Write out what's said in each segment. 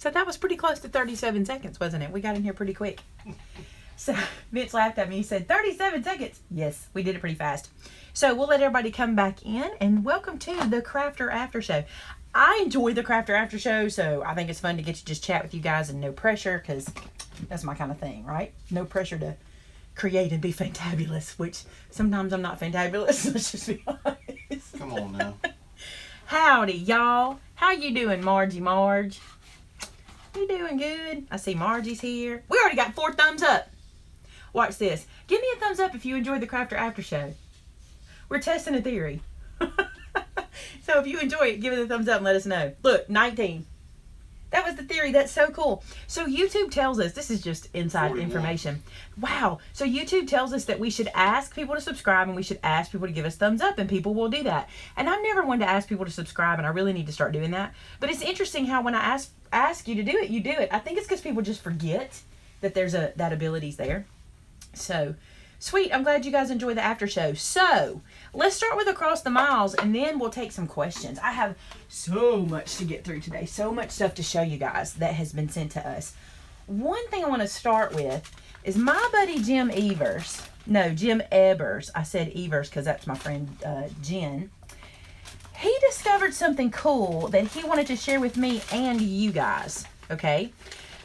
So that was pretty close to 37 seconds, wasn't it? We got in here pretty quick. So Vince laughed at me. He said, 37 seconds. Yes, we did it pretty fast. So we'll let everybody come back in, and welcome to the Crafter After Show. I enjoy the Crafter After Show, so I think it's fun to get to just chat with you guys and no pressure, because that's my kind of thing, right? No pressure to create and be fantabulous, which sometimes I'm not fantabulous. Let's just be honest. Come on now. Howdy, y'all. How you doing, Marge? You doing good? I see Margie's here. We already got 4 thumbs up. Watch this. Give me a thumbs up if you enjoyed the Crafter After Show. We're testing a theory. So if you enjoy it, give it a thumbs up and let us know. Look, 19. That was the theory. That's so cool. So YouTube tells us, this is just inside 41. information. Wow. So YouTube tells us that we should ask people to subscribe and we should ask people to give us thumbs up, and people will do that. And I've never wanted to ask people to subscribe, and I really need to start doing that. But it's interesting how when I ask you to do it, you do it. I think it's because people just forget that there's that ability's there. So, sweet. I'm glad you guys enjoy the after show. So, let's start with Across the Miles, and then we'll take some questions. I have so much to get through today. So much stuff to show you guys that has been sent to us. One thing I want to start with is my buddy Jim Evers. No, Jim Ebers. I said Evers because that's my friend Jen. He discovered something cool that he wanted to share with me and you guys. Okay?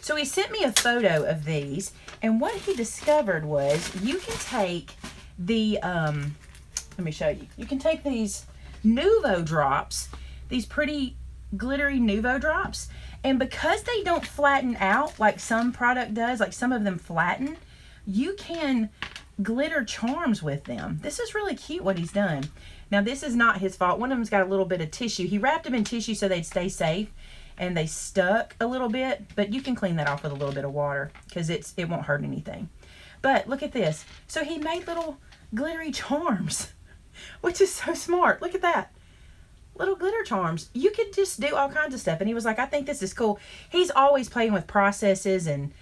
So he sent me a photo of these, and what he discovered was you can take the, let me show you. You can take these Nuvo drops, these pretty glittery Nuvo drops, and because they don't flatten out like some product does, like some of them flatten, you can glitter charms with them. This is really cute what he's done. Now this is not his fault. One of them's got a little bit of tissue. He wrapped them in tissue so they'd stay safe, and they stuck a little bit, but you can clean that off with a little bit of water because it won't hurt anything. But look at this. So he made little glittery charms, which is so smart. Look at that. Little glitter charms. You could just do all kinds of stuff. And he was like, I think this is cool. He's always playing with processes, and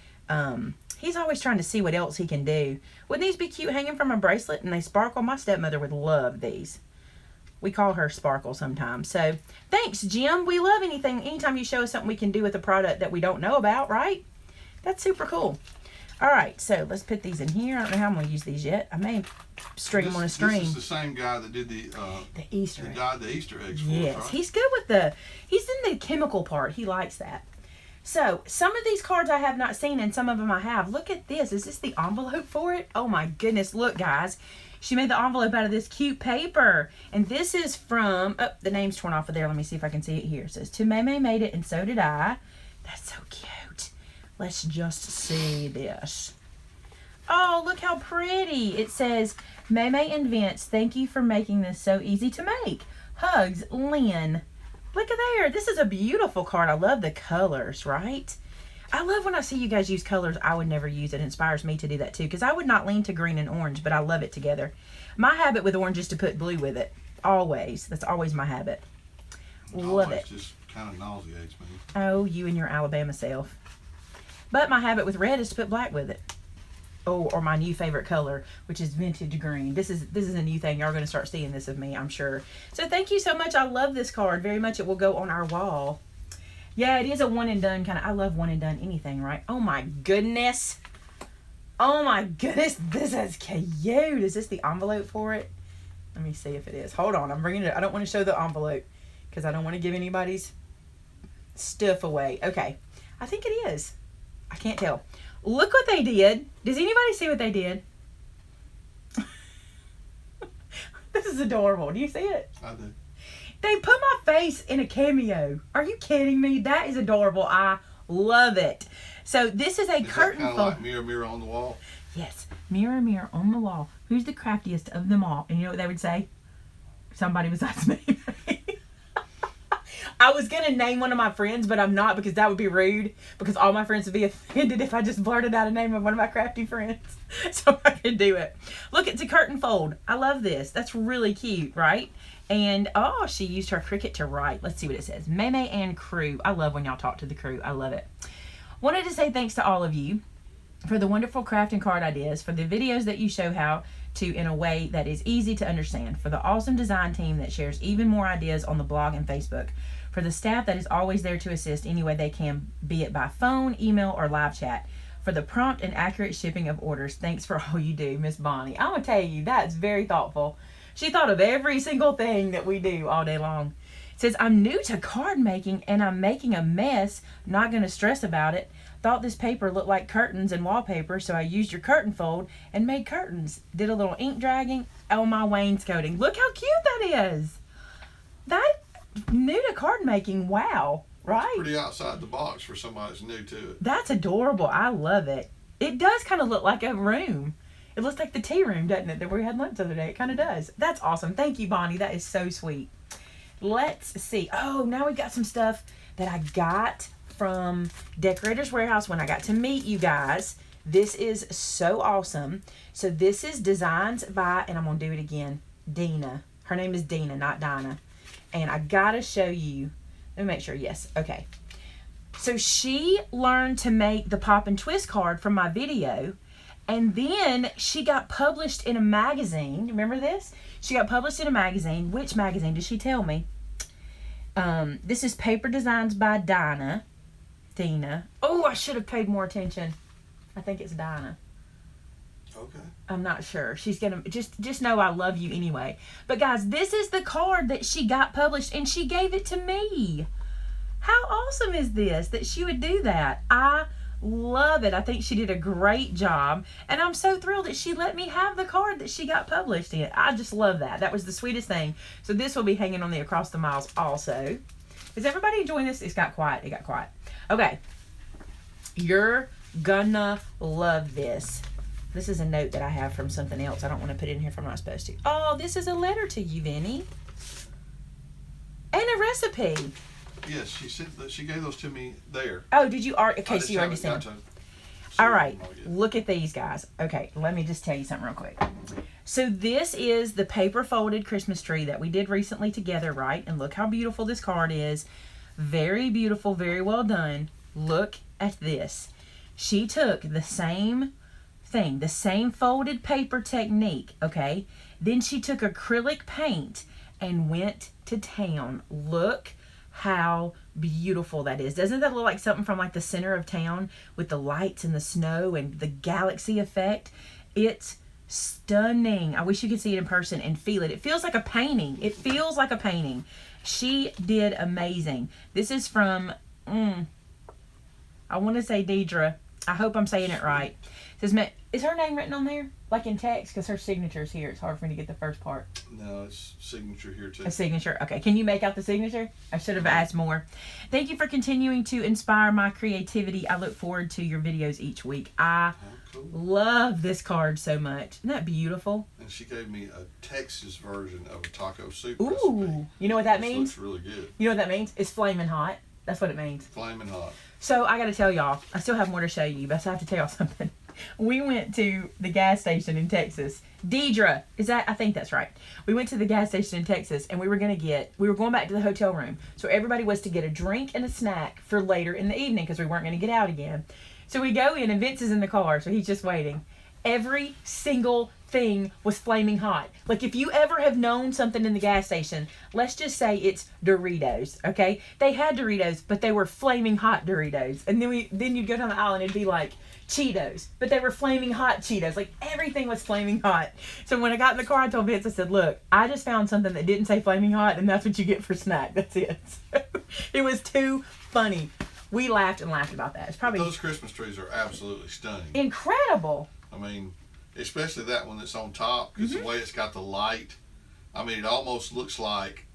he's always trying to see what else he can do. Wouldn't these be cute hanging from a bracelet? And they sparkle. My stepmother would love these. We call her Sparkle sometimes. So thanks, Jim. We love anytime you show us something we can do with a product that we don't know about, right? That's super cool. All right, so let's put these in here. I don't know how I'm going to use these yet. I may string them on a string. This is the same guy that did the Easter egg. dyed the Easter eggs for yes, us, right? he's good with he's in the chemical part. He likes that. So some of these cards I have not seen, and some of them I have. Look at this. Is this the envelope for it? Oh my goodness. Look, guys. She made the envelope out of this cute paper. And this is from, oh, the name's torn off of there. Let me see if I can see it here. It says, to Maymay Made It, and so did I. That's so cute. Let's just see this. Oh, look how pretty. It says, Maymay and Vince, thank you for making this so easy to make. Hugs, Lynn. Look at there. This is a beautiful card. I love the colors, right? I love when I see you guys use colors I would never use. It inspires me to do that too, because I would not lean to green and orange, but I love it together. My habit with orange is to put blue with it. Always. That's always my habit. Love it. Just kind of nauseates me. Oh, you and your Alabama self. But my habit with red is to put black with it. Oh, or my new favorite color, which is vintage green. This is a new thing. Y'all are going to start seeing this of me, I'm sure. So thank you so much. I love this card very much. It will go on our wall. Yeah, it is a one and done kind of. I love one and done anything, right? Oh my goodness. Oh my goodness. This is cute. Is this the envelope for it? Let me see if it is. Hold on. I'm bringing it. I don't want to show the envelope because I don't want to give anybody's stuff away. Okay. I think it is. I can't tell. Look what they did. Does anybody see what they did? This is adorable. Do you see it? I do. They put my face in a cameo. Are you kidding me? That is adorable. I love it. So this is a curtain kind of fold. like mirror, mirror on the wall? Yes. Mirror, mirror on the wall. Who's the craftiest of them all? And you know what they would say? Somebody besides me. I was going to name one of my friends, but I'm not, because that would be rude, because all my friends would be offended if I just blurted out a name of one of my crafty friends. So I'm not going to do it. Look, it's a curtain fold. I love this. That's really cute, right? And, oh, she used her Cricut to write. Let's see what it says. Maymay and crew. I love when y'all talk to the crew. I love it. Wanted to say thanks to all of you for the wonderful craft and card ideas, for the videos that you show how to in a way that is easy to understand, for the awesome design team that shares even more ideas on the blog and Facebook, For the staff that is always there to assist any way they can, be it by phone, email, or live chat. For the prompt and accurate shipping of orders. Thanks for all you do, Miss Bonnie. I'm going to tell you, that's very thoughtful. She thought of every single thing that we do all day long. It says, I'm new to card making and I'm making a mess. Not going to stress about it. Thought this paper looked like curtains and wallpaper, so I used your curtain fold and made curtains. Did a little ink dragging on my wainscoting. Look how cute that is. That new to card making, wow, right? It's pretty outside the box for somebody that's new to it. That's adorable. I love it. It does kind of look like a room. It looks like the tea room, doesn't it, that we had lunch the other day? It kind of does. That's awesome. Thank you, Bonnie. That is so sweet. Let's see. Oh, now we've got some stuff that I got from Decorator's Warehouse when I got to meet you guys. This is so awesome. So this is designs by, and I'm going to do it again, Dina. Her name is Dina, not Dinah. And I got to show you. Let me make sure. Yes. Okay. So she learned to make the pop and twist card from my video. And then she got published in a magazine. Remember this? She got published in a magazine. Which magazine? Did she tell me? This is Paper Designs by Dina. Oh, I should have paid more attention. I think it's Dinah. Okay. I'm not sure. She's gonna just know I love you anyway. But guys, this is the card that she got published and she gave it to me. How awesome is this that she would do that? I love it. I think she did a great job and I'm so thrilled that she let me have the card that she got published in. I just love that. That was the sweetest thing. So this will be hanging on the Across the Miles also. Is everybody enjoying this? It got quiet. Okay. You're gonna love this. This is a note that I have from something else. I don't want to put it in here if I'm not supposed to. Oh, this is a letter to you, Vinny. And a recipe. Yes, she sent that. She gave those to me there. Oh, did you already? Okay, so you already sent them. All right, them look at these guys. Okay, let me just tell you something real quick. So this is the paper folded Christmas tree that we did recently together, right? And look how beautiful this card is. Very beautiful, very well done. Look at this. She took the same thing, the same folded paper technique, okay? Then she took acrylic paint and went to town. Look how beautiful that is. Doesn't that look like something from like the center of town with the lights and the snow and the galaxy effect? It's stunning. I wish you could see it in person and feel it. It feels like a painting. It feels like a painting. She did amazing. This is from, I want to say Deidre. I hope I'm saying it right. It says, is her name written on there? Like in text? Because her signature's here. It's hard for me to get the first part. No, it's signature here too. A signature. Okay. Can you make out the signature? I should have asked more. Thank you for continuing to inspire my creativity. I look forward to your videos each week. I love this card so much. Isn't that beautiful? And she gave me a Texas version of a taco soup Ooh. recipe. You know what that This means? looks really good. You know what that means? It's flaming hot. That's what it means. Flaming hot. So I got to tell y'all, I still have more to show you, but I have to tell y'all something. We went to the gas station in Texas. Deidre, I think that's right. We went to the gas station in Texas and we were going back to the hotel room. So everybody was to get a drink and a snack for later in the evening because we weren't going to get out again. So we go in and Vince is in the car, so he's just waiting. Every single thing was flaming hot. Like if you ever have known something in the gas station, let's just say it's Doritos, okay? They had Doritos, but they were flaming hot Doritos. And then you'd go down the aisle and it'd be like Cheetos, but they were flaming hot Cheetos. Like everything was flaming hot. So when I got in the car, I told Vince, I said, look, I just found something that didn't say flaming hot, and that's what you get for snack. That's it. So, it was too funny. We laughed and laughed about that. It's probably Those Christmas trees are absolutely stunning. incredible. I mean, especially that one that's on top, because the way it's got the light. I mean, it almost looks like,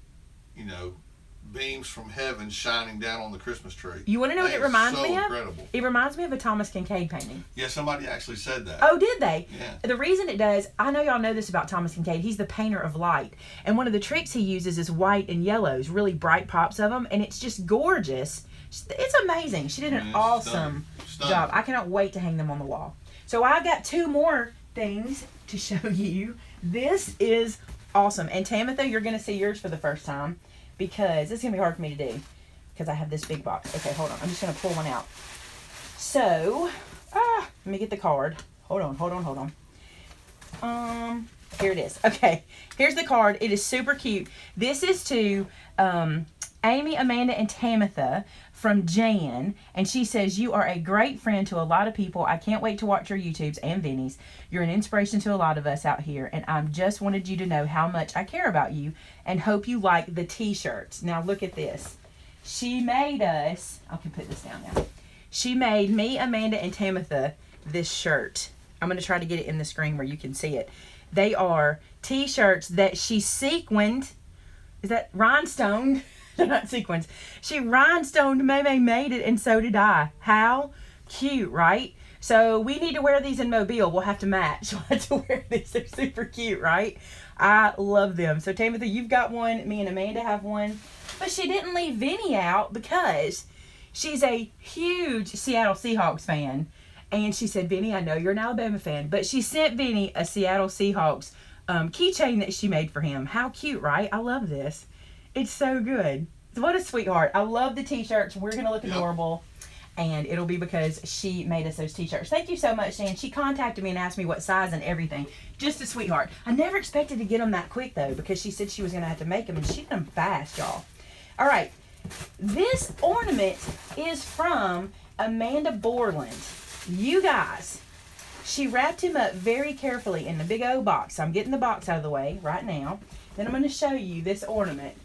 beams from heaven shining down on the Christmas tree. You want to know what it reminds me of? Incredible. It reminds me of a Thomas Kincaid painting. Yeah, somebody actually said that. Oh, did they? Yeah. The reason it does, I know y'all know this about Thomas Kincaid. He's the painter of light. And one of the tricks he uses is white and yellows, really bright pops of them. And it's just gorgeous. It's amazing. She did an awesome job. I cannot wait to hang them on the wall. So I got two more things to show you. This is awesome. And Tamitha, you're going to see yours for the first time because it's going to be hard for me to do because I have this big box. Okay, hold on. I'm just going to pull one out. So, let me get the card. Hold on. Here it is. Okay, here's the card. It is super cute. This is to Amy, Amanda, and Tamitha from Jan. And she says, you are a great friend to a lot of people. I can't wait to watch your YouTubes and Vinny's. You're an inspiration to a lot of us out here. And I just wanted you to know how much I care about you and hope you like the t-shirts. Now look at this. She made us, I can put this down now. She made me, Amanda, and Tamitha this shirt. I'm going to try to get it in the screen where you can see it. They are t-shirts that she sequined. Is that rhinestoned? They're not sequins. She rhinestoned Maymay Made It, and so did I. How cute, right? So we need to wear these in Mobile. We'll have to match. We'll have to wear these. They're super cute, right? I love them. So Tamitha, you've got one. Me and Amanda have one. But she didn't leave Vinny out because she's a huge Seattle Seahawks fan. And she said, Vinny, I know you're an Alabama fan, but she sent Vinny a Seattle Seahawks keychain that she made for him. How cute, right? I love this. It's so good. What a sweetheart. I love the t-shirts. We're going to look adorable. And it'll be because she made us those t-shirts. Thank you so much, Shan. She contacted me and asked me what size and everything. Just a sweetheart. I never expected to get them that quick, though, because she said she was going to have to make them. And she did them fast, y'all. All right. This ornament is from Amanda Borland. You guys, she wrapped him up very carefully in the big old box. So I'm getting the box out of the way right now. Then I'm going to show you this ornament.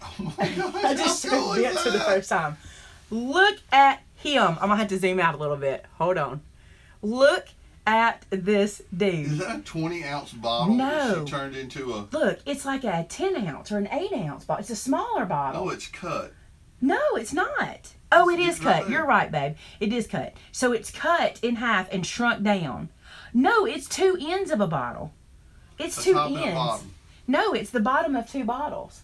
Oh my gosh, I just showed it for the first time. Look at him. I'm going to have to zoom out a little bit. Hold on. Look at this dude. Is that a 20-ounce bottle No. that she turned into a... Look, it's like a 10-ounce or an 8-ounce bottle. It's a smaller bottle. No, it's cut. No, it's not. Oh, it is It's right cut. there. You're right, babe. It is cut. So it's cut in half and shrunk down. No, it's 2 ends of a bottle. It's The 2 top and the ends. bottom. No, it's the bottom of 2 bottles.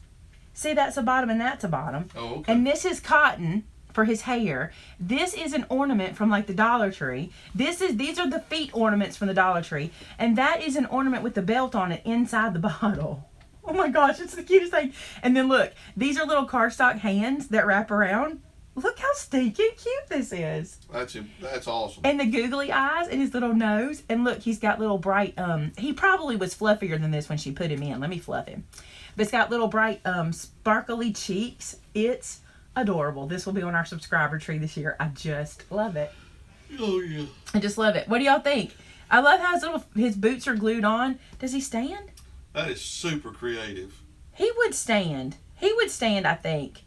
See, that's a bottom and that's a bottom. Oh, okay. And this is cotton for his hair. This is an ornament from like the Dollar Tree. These are the feet ornaments from the Dollar Tree. And that is an ornament with the belt on it inside the bottle. Oh my gosh, it's the cutest thing. And then look, these are little cardstock hands that wrap around. Look how stinky cute this is. That's awesome. And the googly eyes and his little nose. And look, he's got little bright, he probably was fluffier than this when she put him in. Let me fluff him. But it's got little bright, sparkly cheeks. It's adorable. This will be on our subscriber tree this year. I just love it. Oh, yeah. I just love it. What do y'all think? I love how his boots are glued on. Does he stand? That is super creative. He would stand. He would stand, I think.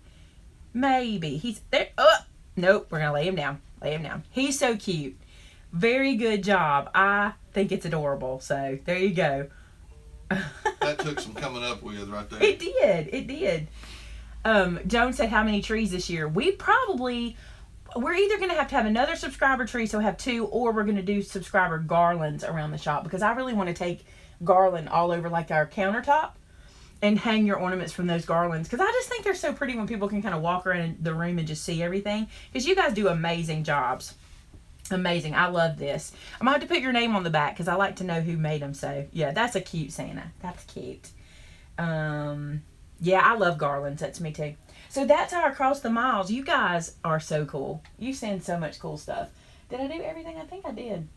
Maybe. He's there. Oh, nope. We're going to lay him down. Lay him down. He's so cute. Very good job. I think it's adorable. So, there you go. That took some coming up with right there. It did. It did. Joan said how many trees this year. We're either going to have another subscriber tree, so we'll have 2, or we're going to do subscriber garlands around the shop, because I really want to take garland all over like our countertop and hang your ornaments from those garlands, because I just think they're so pretty when people can kind of walk around the room and just see everything, because you guys do amazing jobs. Amazing. I love this. I'm going to have to put your name on the back because I like to know who made them. So, yeah, that's a cute Santa. That's cute. Yeah, I love garlands. That's me too. So that's our Across the Miles. You guys are so cool. You send so much cool stuff. Did I do everything? I think I did.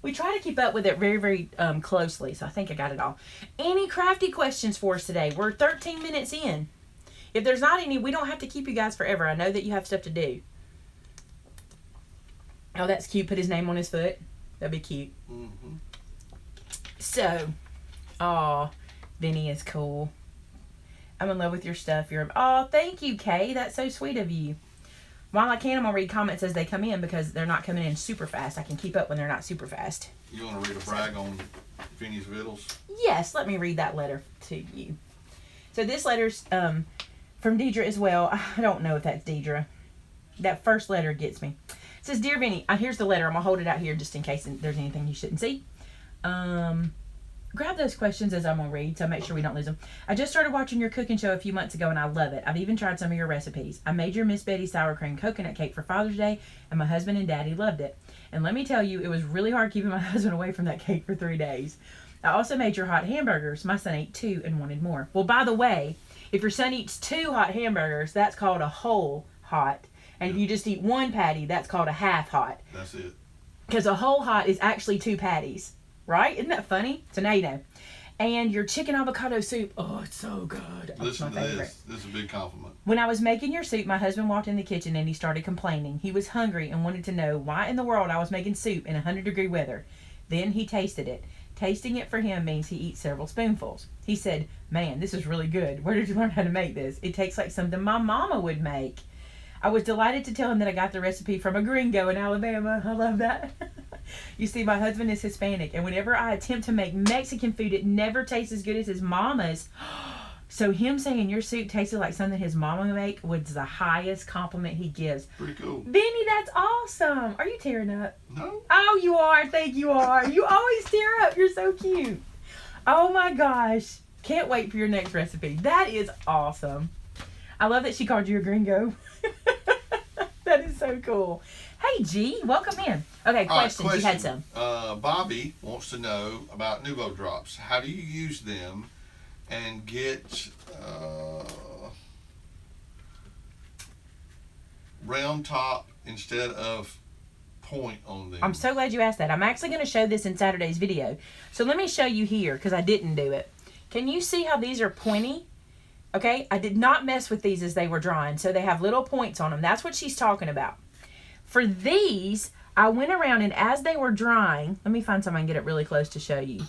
We try to keep up with it very, very closely. So I think I got it all. Any crafty questions for us today? We're 13 minutes in. If there's not any, we don't have to keep you guys forever. I know that you have stuff to do. Oh, that's cute. Put his name on his foot. That'd be cute. Mm-hmm. So, oh, Vinny is cool. I'm in love with your stuff. Oh, thank you, Kay. That's so sweet of you. While I can, I'm going to read comments as they come in because they're not coming in super fast. I can keep up when they're not super fast. You want to read a brag on Vinny's Vittles? Yes, let me read that letter to you. So this letter's from Deidre as well. I don't know if that's Deidre. That first letter gets me. It says, Dear Vinny, here's the letter. I'm going to hold it out here just in case there's anything you shouldn't see. Grab those questions as I'm going to read, so make sure we don't lose them. I just started watching your cooking show a few months ago, and I love it. I've even tried some of your recipes. I made your Miss Betty sour cream coconut cake for Father's Day, and my husband and Daddy loved it. And let me tell you, it was really hard keeping my husband away from that cake for 3 days. I also made your hot hamburgers. My son ate 2 and wanted more. Well, by the way, if your son eats 2 hot hamburgers, that's called a whole hot. And if you just eat 1 patty, that's called a half hot. That's it. Because a whole hot is actually 2 patties. Right? Isn't that funny? So now you know. And your chicken avocado soup, oh, it's so good. Oh, it's Listen my to favorite. this. This is a big compliment. When I was making your soup, my husband walked in the kitchen and he started complaining. He was hungry and wanted to know why in the world I was making soup in 100-degree weather. Then he tasted it. Tasting it for him means he eats several spoonfuls. He said, "Man, this is really good. Where did you learn how to make this? It tastes like something my mama would make." I was delighted to tell him that I got the recipe from a gringo in Alabama. I love that. You see, my husband is Hispanic, and whenever I attempt to make Mexican food, it never tastes as good as his mama's. So him saying your soup tasted like something his mama would make was the highest compliment he gives. Pretty cool. Benny, that's awesome. Are you tearing up? No. Oh, you are. I think you are. You always tear up. You're so cute. Oh my gosh. Can't wait for your next recipe. That is awesome. I love that she called you a gringo. That is so cool. Hey, G, welcome in. Okay, questions. You had some. Bobby wants to know about Nuvo drops. How do you use them and get round top instead of point on them? I'm so glad you asked that. I'm actually going to show this in Saturday's video. So let me show you here because I didn't do it. Can you see how these are pointy? Okay, I did not mess with these as they were drying, so they have little points on them. That's what she's talking about. For these, I went around and as they were drying, let me find some I can get it really close to show you.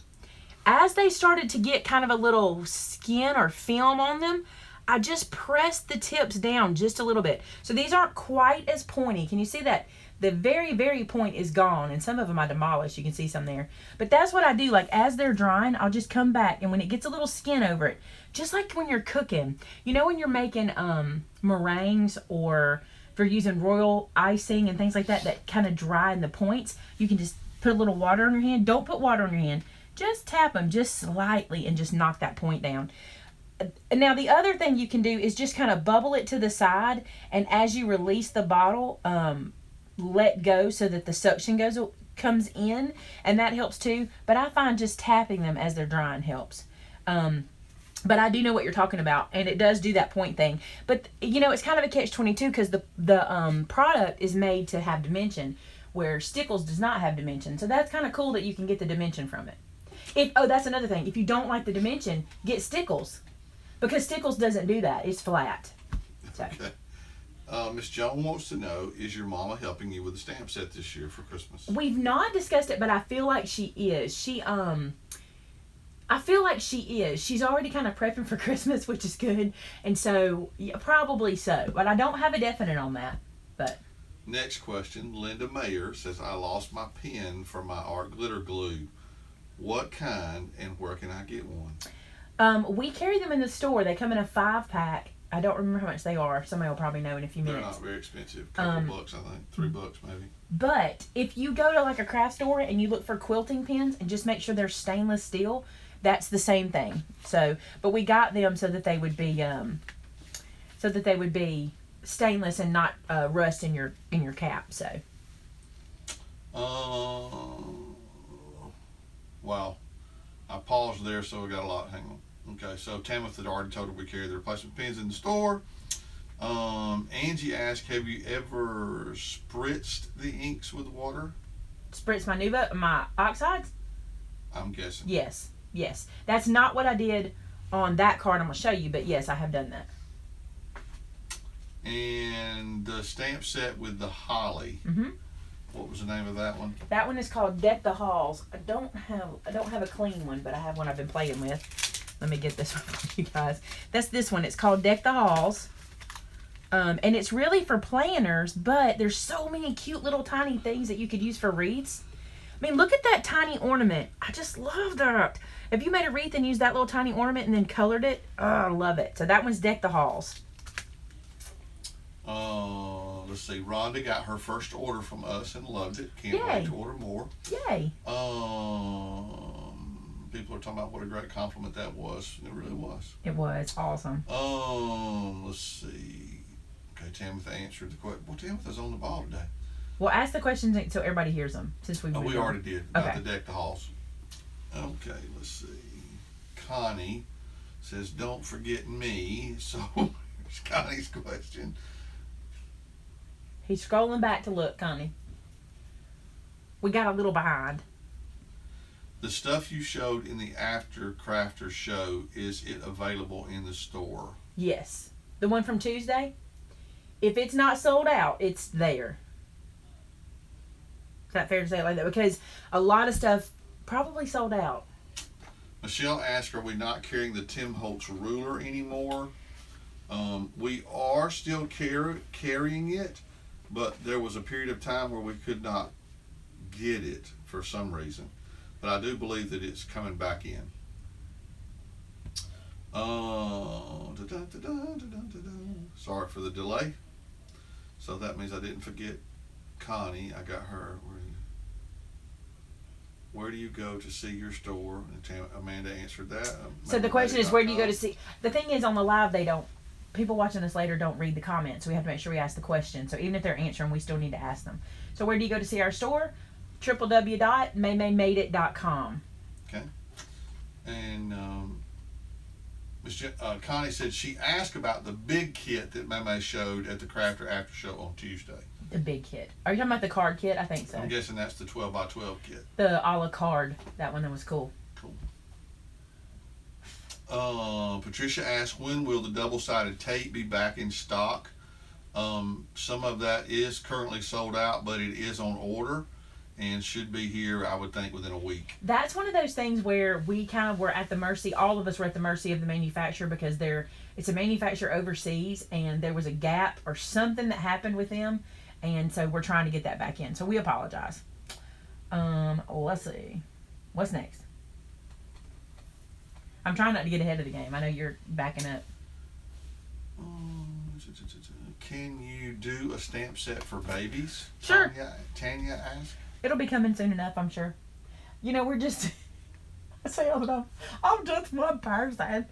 As they started to get kind of a little skin or film on them, I just pressed the tips down just a little bit. So these aren't quite as pointy. Can you see that? The very, very point is gone, and some of them I demolished. You can see some there. But that's what I do. Like, as they're drying, I'll just come back, and when it gets a little skin over it, just like when you're cooking. You know when you're making meringues or if you're using royal icing and things like that that kind of dry in the points, you can just put a little water on your hand. Don't put water on your hand. Just tap them just slightly and just knock that point down. Now, the other thing you can do is just kind of bubble it to the side, and as you release the bottle, let go so that the suction comes in, and that helps too. But I find just tapping them as they're drying helps. But I do know what you're talking about, and it does do that point thing. But you know, it's kind of a catch-22 because the product is made to have dimension, where Stickles does not have dimension. So that's kind of cool that you can get the dimension from it. That's another thing. If you don't like the dimension, get Stickles, because Stickles doesn't do that. It's flat. So. Okay. Miss Joan wants to know, is your mama helping you with the stamp set this year for Christmas? We've not discussed it, but I feel like she is. I feel like she is. She's already kind of prepping for Christmas, which is good. And so, yeah, probably so. But I don't have a definite on that. But next question, Linda Mayer says, I lost my pen for my art glitter glue. What kind and where can I get one? We carry them in the store. They come in a 5-pack. I don't remember how much they are. Somebody will probably know in a few minutes. They're not very expensive. A couple bucks, I think. $3 maybe. But if you go to like a craft store and you look for quilting pins and just make sure they're stainless steel, that's the same thing. So, but we got them so that they would be stainless and not rust in your cap. So. Wow. I paused there, so we got a lot. Hang on. Okay, so Tamith had already told her we carry the replacement pins in the store. Angie asked, have you ever spritzed the inks with water? Spritz my oxides? I'm guessing. Yes. That's not what I did on that card I'm going to show you, but yes, I have done that. And the stamp set with the holly. Mm-hmm. What was the name of that one? That one is called Deck the Halls. I don't have a clean one, but I have one I've been playing with. Let me get this one for you guys. That's this one. It's called Deck the Halls. And it's really for planners, but there's so many cute little tiny things that you could use for wreaths. I mean, look at that tiny ornament. I just love that. If you made a wreath and used that little tiny ornament and then colored it, oh, I love it. So that one's Deck the Halls. Let's see. Rhonda got her first order from us and loved it. Can't Yay. wait to order more. Yay. People are talking about what a great compliment that was. It really was. It was awesome. Let's see. Okay, Tamith answered the question. Well, Tamith is on the ball today. Well, ask the questions so everybody hears them. Since we already did. About Okay. the Deck the Halls. Okay, let's see. Connie says, don't forget me. So, here's Connie's question. He's scrolling back to look, Connie. We got a little behind. The stuff you showed in the After Crafters show, is it available in the store? Yes. The one from Tuesday? If it's not sold out, it's there. Is that fair to say it like that? Because a lot of stuff probably sold out. Michelle asked, are we not carrying the Tim Holtz ruler anymore? We are still carrying it, but there was a period of time where we could not get it for some reason. But I do believe that it's coming back in. Sorry for the delay. So that means I didn't forget Connie. I got her. Where do you go to see your store? And Amanda answered that. So the question is, where do you go to see? The thing is, on the live, people watching us later don't read the comments. So we have to make sure we ask the question. So even if they're answering, we still need to ask them. So where do you go to see our store? www.maymaymadeit.com. Okay. And Connie said she asked about the big kit that Maymay showed at the Crafter After Show on Tuesday. The big kit. Are you talking about the card kit? I think so. I'm guessing that's the 12 by 12 kit. The a la carte. That one that was cool. Cool. Patricia asked, when will the double-sided tape be back in stock? Some of that is currently sold out, but it is on order and should be here, I would think, within a week. That's one of those things where we kind of were at the mercy, all of us were at the mercy of the manufacturer, because it's a manufacturer overseas and there was a gap or something that happened with them, and so we're trying to get that back in. So we apologize. Let's see. What's next? I'm trying not to get ahead of the game. I know you're backing up. Can you do a stamp set for babies? Sure. Tanya asked. It'll be coming soon enough, I'm sure. You know, we're just... I say all the time, I'm just one person.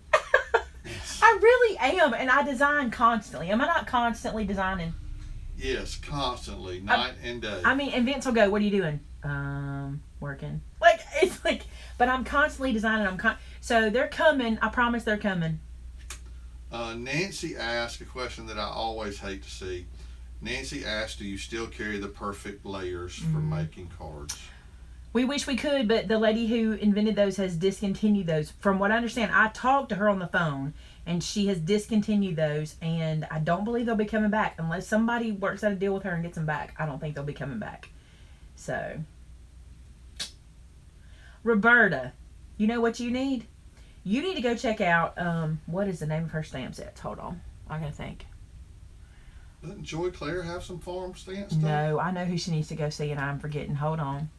Yes. I really am, and I design constantly. Am I not constantly designing? Yes, constantly, night and day. I mean, and Vince will go, what are you doing? Working. Like, it's like, but I'm constantly designing. So they're coming. I promise they're coming. Nancy asked a question that I always hate to see. Nancy asked, do you still carry the perfect layers for making cards? We wish we could, but the lady who invented those has discontinued those. From what I understand, I talked to her on the phone, and she has discontinued those, and I don't believe they'll be coming back. Unless somebody works out a deal with her and gets them back, I don't think they'll be coming back. So, Roberta, you know what you need? You need to go check out, what is the name of her stamp sets? Hold on. I gotta think. Doesn't Joy Claire have some farm stamp stuff? No, I know who she needs to go see, and I'm forgetting. Hold on.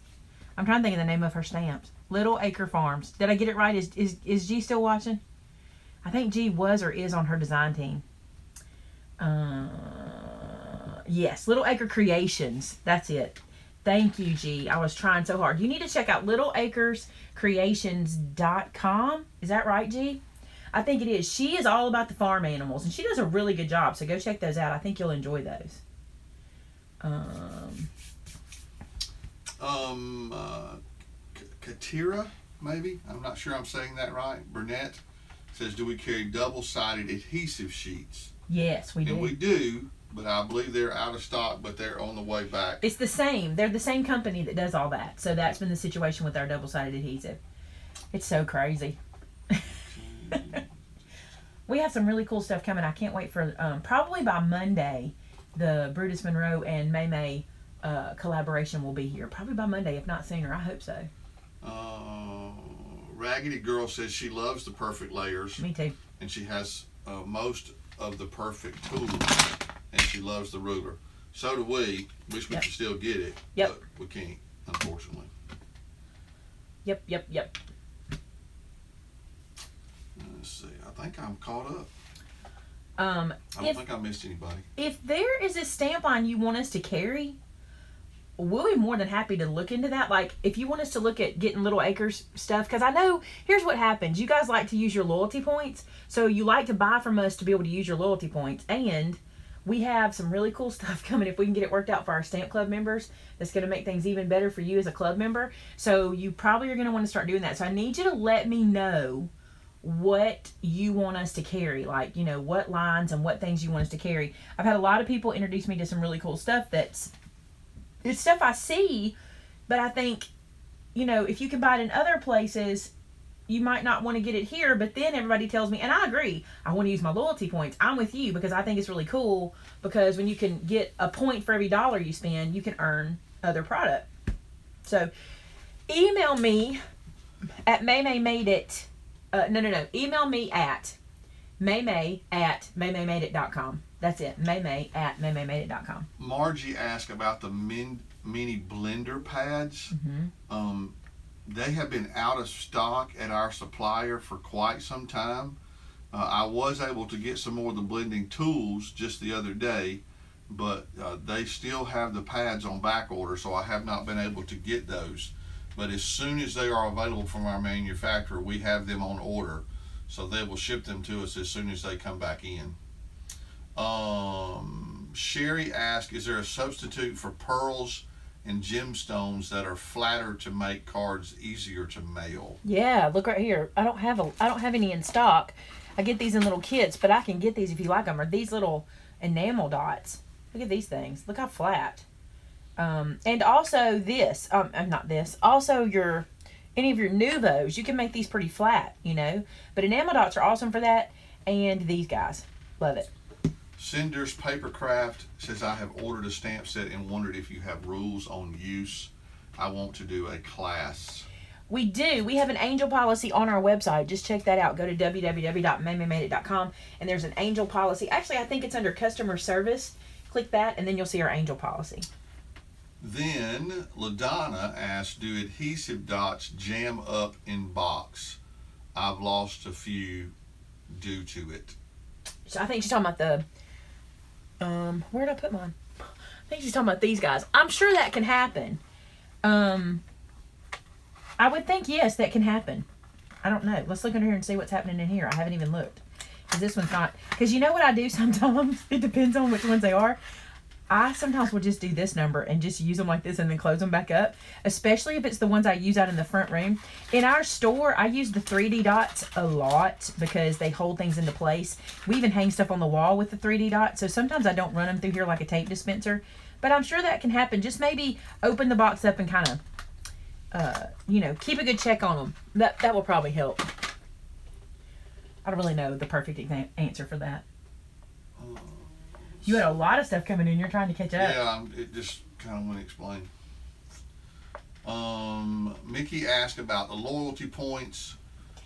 I'm trying to think of the name of her stamps. Little Acre Farms. Did I get it right? Is G still watching? I think G was or is on her design team. Yes, Little Acre Creations. That's it. Thank you, G. I was trying so hard. You need to check out littleacrescreations.com. Is that right, G? I think it is. She is all about the farm animals, and she does a really good job. So go check those out. I think you'll enjoy those. Katira, maybe? I'm not sure I'm saying that right. Burnett says, do we carry double-sided adhesive sheets? Yes, we do. And we do, but I believe they're out of stock, but they're on the way back. It's the same. They're the same company that does all that. So that's been the situation with our double-sided adhesive. It's so crazy. We have some really cool stuff coming. I can't wait for, probably by Monday, the Brutus Monroe and Maymay collaboration will be here. Probably by Monday, if not sooner. I hope so. Raggedy Girl says she loves the perfect layers. Me too. And she has most of the perfect tools, and she loves the ruler. So do we. Wish we could still get it, but we can't, unfortunately. Yep. Let's see. I think I'm caught up. I don't think I missed anybody. If there is a stamp line you want us to carry, we'll be more than happy to look into that. Like, if you want us to look at getting Little Acres stuff, because I know, here's what happens. You guys like to use your loyalty points, so you like to buy from us to be able to use your loyalty points, and we have some really cool stuff coming if we can get it worked out for our Stamp Club members. That's going to make things even better for you as a club member. So you probably are going to want to start doing that. So I need you to let me know what you want us to carry, like, you know, what lines and what things you want us to carry. I've had a lot of people introduce me to some really cool stuff it's stuff I see, but I think if you can buy it in other places, you might not want to get it here. But then everybody tells me, and I agree, I want to use my loyalty points. I'm with you because I think it's really cool, because when you can get a point for every dollar you spend, you can earn other product. So email me at Maymay Made It. No. Email me at Maymay@MaymayMadeIt.com. That's it. Maymay@MaymayMadeIt.com. Margie asked about the mini blender pads. Mm-hmm. They have been out of stock at our supplier for quite some time. I was able to get some more of the blending tools just the other day, but they still have the pads on back order, so I have not been able to get those. But as soon as they are available from our manufacturer, we have them on order, so they will ship them to us as soon as they come back in. Sherry asked, is there a substitute for pearls and gemstones that are flatter to make cards easier to mail? Yeah, look right here. I don't have any in stock. I get these in little kits, but I can get these if you like them. Or these little enamel dots. Look at these things. Look how flat. And also this. Not this. Also any of your Nuvos, you can make these pretty flat, But enamel dots are awesome for that. And these guys, love it. Cinder's Papercraft says, I have ordered a stamp set and wondered if you have rules on use. I want to do a class. We do. We have an angel policy on our website. Just check that out. Go to www.MaymayMadeIt.com, and there's an angel policy. Actually, I think it's under customer service. Click that, and then you'll see our angel policy. Then LaDonna asked, do adhesive dots jam up in box? I've lost a few due to it. So I think she's talking about the... where did I put mine? I think she's talking about these guys. I'm sure that can happen. I would think, yes, that can happen. I don't know. Let's look under here and see what's happening in here. I haven't even looked. Because this one's not... Because you know what I do sometimes? It depends on which ones they are. I sometimes will just do this number and just use them like this and then close them back up. Especially if it's the ones I use out in the front room. In our store, I use the 3D dots a lot because they hold things into place. We even hang stuff on the wall with the 3D dots. So sometimes I don't run them through here like a tape dispenser. But I'm sure that can happen. Just maybe open the box up and kind of... keep a good check on them. That will probably help. I don't really know the perfect answer for that. You had a lot of stuff coming in. You're trying to catch up. Yeah, it just kind of went explained. Mickey asked about the loyalty points.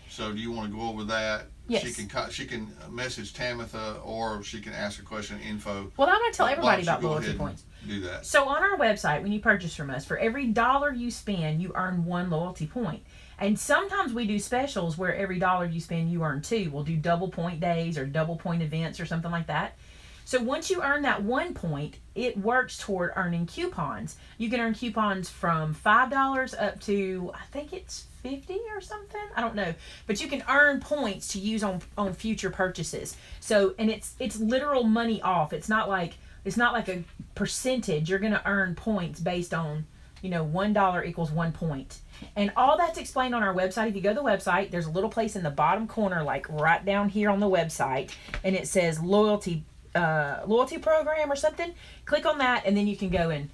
So do you want to go over that? Yes. She can message Tamitha, or she can ask a question info. Well, I'm going to tell everybody about loyalty points. Do that. So on our website, when you purchase from us, for every $1 you spend, you earn 1 loyalty point. And sometimes we do specials where every $1 you spend, you earn 2. We'll do double point days or double point events or something like that. So once you earn that 1 point, it works toward earning coupons. You can earn coupons from $5 up to, I think it's 50 or something. I don't know. But you can earn points to use on future purchases. So, and it's literal money off. It's not like a percentage. You're going to earn points based on, $1 equals 1 point. And all that's explained on our website. If you go to the website, there's a little place in the bottom corner, like right down here on the website, and it says loyalty program or something. Click on that, and then you can go and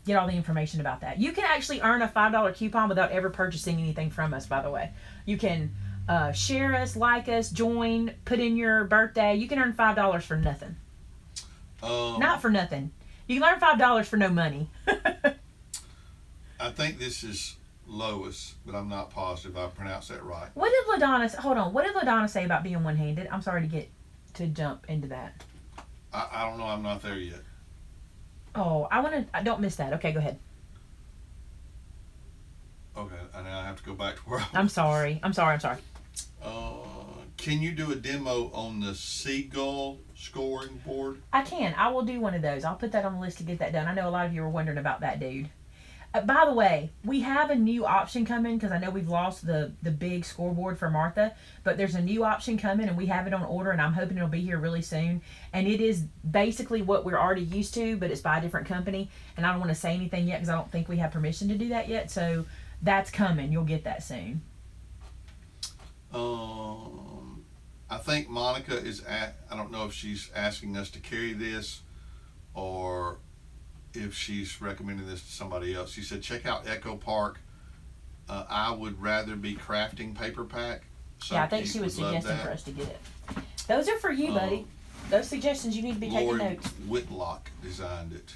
get all the information about that. You can actually earn a $5 coupon without ever purchasing anything from us, by the way. You can share us, like us, join, put in your birthday. You can earn $5 for nothing. Not for nothing. You can earn $5 for no money. I think this is Lois, but I'm not positive I pronounced that right. What did LaDonna say about being one-handed? I'm sorry to jump into that. I don't know. I'm not there yet. Oh, I don't miss that. Okay, go ahead. Okay, and now I have to go back to where I'm sorry. Can you do a demo on the seagull scoring board? I can. I will do one of those. I'll put that on the list to get that done. I know a lot of you were wondering about that, dude. By the way, we have a new option coming because I know we've lost the big scoreboard for Martha, but there's a new option coming and we have it on order, and I'm hoping it'll be here really soon. And it is basically what we're already used to, but it's by a different company. And I don't want to say anything yet because I don't think we have permission to do that yet. So that's coming. You'll get that soon. I think Monica I don't know if she's asking us to carry this or if she's recommending this to somebody else. She said, check out Echo Park I would rather be crafting paper pack. So Yeah, I think she was suggesting for us to get it. Those are for you, buddy. Those suggestions, you need to be taking notes. Whitlock designed it.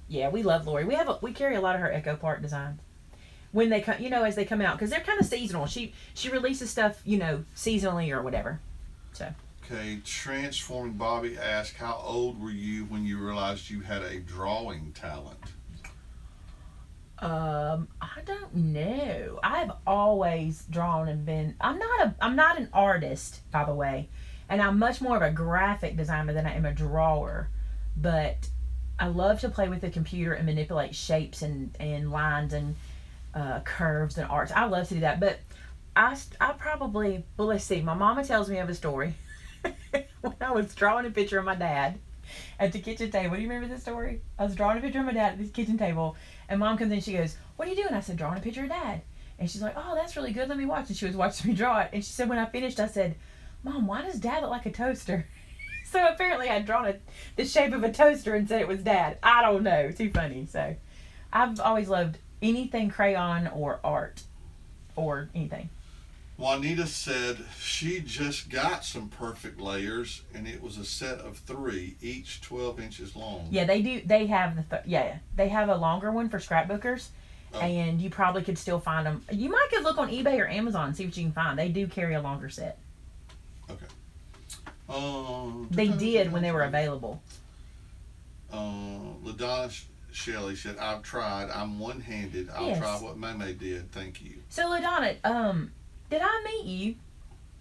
Yeah, we love Lori. We carry a lot of her Echo Park designs when they come, as they come out, because they're kind of seasonal. She releases stuff, seasonally or whatever. So. Okay, Transforming Bobby asked, how old were you when you realized you had a drawing talent? I don't know. I've always drawn and been. I'm not an artist, by the way, and I'm much more of a graphic designer than I am a drawer. But I love to play with the computer and manipulate shapes and lines and curves and arcs. I love to do that. But I probably, well, let's see. My mama tells me of a story when I was drawing a picture of my dad at the kitchen table. Do you remember this story? I was drawing a picture of my dad at the kitchen table, and Mom comes in, she goes, "What are you doing?" I said, "Drawing a picture of Dad." And she's like, "Oh, that's really good. Let me watch." And she was watching me draw it. And she said, when I finished, I said, "Mom, why does Dad look like a toaster?" So apparently I'd drawn the shape of a toaster and said it was Dad. I don't know. Too funny. So I've always loved anything crayon or art or anything. Juanita said she just got some perfect layers, and it was a set of 3, each 12 inches long. Yeah, they do. They have they have a longer one for scrapbookers, and you probably could still find them. You might could look on eBay or Amazon and see what you can find. They do carry a longer set. Okay. They did when they were available. LaDonna Shelley said, "I've tried. I'm one-handed. I'll try what Maymay did. Thank you." So LaDonna, did I meet you,